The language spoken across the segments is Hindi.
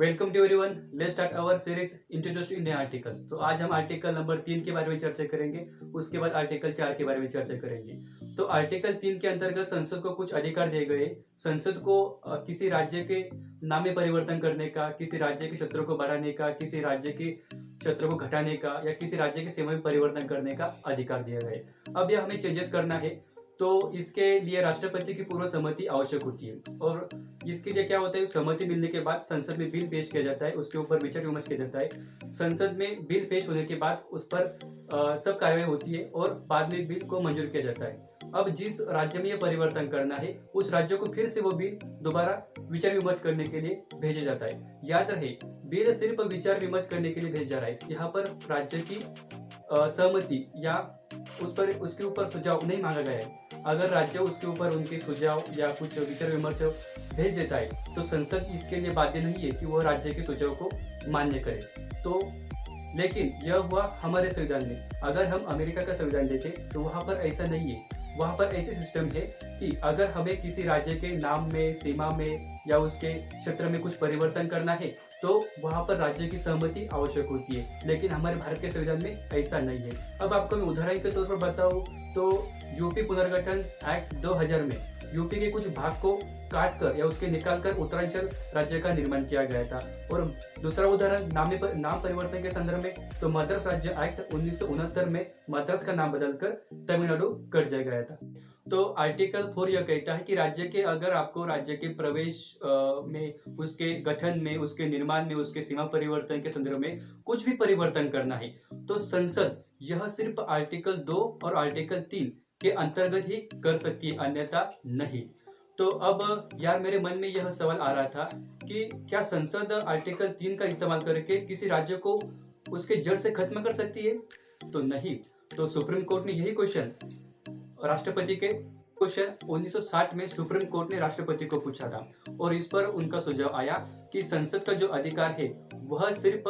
Welcome to everyone. Let's start our series introduce to Indian articles. तो आज हम आर्टिकल नंबर 3 के बारे में चर्चा करेंगे। उसके बाद आर्टिकल 4 के बारे में चर्चा करेंगे। तो आर्टिकल 3 के अंतर्गत संसद को कुछ अधिकार दिए गए। संसद को किसी राज्य के नाम में परिवर्तन करने का, किसी राज्य के क्षेत्रों को बढ़ाने का, किसी राज्य के क्षेत्रों को घटाने का या किसी राज्य की सीमा में परिवर्तन करने का अधिकार दिया गया है। अब यह हमें चेंजेस करना है तो इसके लिए राष्ट्रपति की पूर्व सहमति आवश्यक होती है। और इसके लिए क्या होता है, सहमति मिलने के बाद संसद में बिल पेश किया जाता है, उसके ऊपर विचार विमर्श किया जाता है। संसद में बिल पेश होने के बाद उस पर सब कार्रवाई होती है और बाद में बिल को मंजूर किया जाता है। अब जिस राज्य में यह परिवर्तन करना है उस राज्य को फिर से वो बिल दोबारा विचार विमर्श करने के लिए भेजा जाता है। याद रहे, बिल सिर्फ विचार विमर्श करने के लिए भेजा जा रहा है। यहाँ पर राज्य की सहमति या उस पर उसके ऊपर सुझाव नहीं मांगा गया है। अगर राज्य उसके ऊपर उनके सुझाव या कुछ विचार विमर्श भेज देता है तो संसद इसके लिए बाध्य नहीं है कि वह राज्य के सुझाव को मान्य करे। तो लेकिन यह हुआ हमारे संविधान में। अगर हम अमेरिका का संविधान देखें तो वहाँ पर ऐसा नहीं है। वहाँ पर ऐसे सिस्टम है कि अगर हमें किसी राज्य के नाम में, सीमा में या उसके क्षेत्र में कुछ परिवर्तन करना है तो वहाँ पर राज्य की सहमति आवश्यक होती है। लेकिन हमारे भारत के संविधान में ऐसा नहीं है। अब आपको मैं उदाहरण के तौर पर बताऊँ तो यूपी पुनर्गठन एक्ट 2000 में यूपी के कुछ भाग को काट कर या उसके निकाल कर उत्तरांचल राज्य का निर्माण किया गया था। और दूसरा उदाहरण नाम परिवर्तन के संदर्भ में तो मद्रास राज्य एक्ट 1969 में मद्रास का नाम बदलकर तमिलनाडु कर दिया गया था। तो आर्टिकल 4 यह कहता है कि राज्य के अगर आपको राज्य के प्रवेश में, उसके गठन में, उसके निर्माण में, उसके सीमा परिवर्तन के संदर्भ में कुछ भी परिवर्तन करना है तो संसद यह सिर्फ आर्टिकल 2 और आर्टिकल 3 के अंतर्गत ही कर सकती है, अन्यथा नहीं। तो अब यार मेरे मन में यह सवाल आ रहा था कि क्या संसद आर्टिकल 3 का इस्तेमाल करके किसी राज्य को उसके जड़ से खत्म कर सकती है? तो नहीं। तो सुप्रीम कोर्ट ने यही क्वेश्चन राष्ट्रपति के क्वेश्चन 1960 में सुप्रीम कोर्ट ने राष्ट्रपति को पूछा था और इस पर उनका सुझाव आया कि संसद का जो अधिकार है वह सिर्फ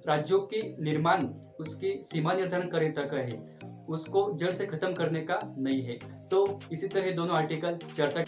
राज्यों के निर्माण, उसकी सीमा निर्धारण करने तक है, उसको जड़ से खत्म करने का नहीं है। तो इसी तरह दोनों आर्टिकल चर्चा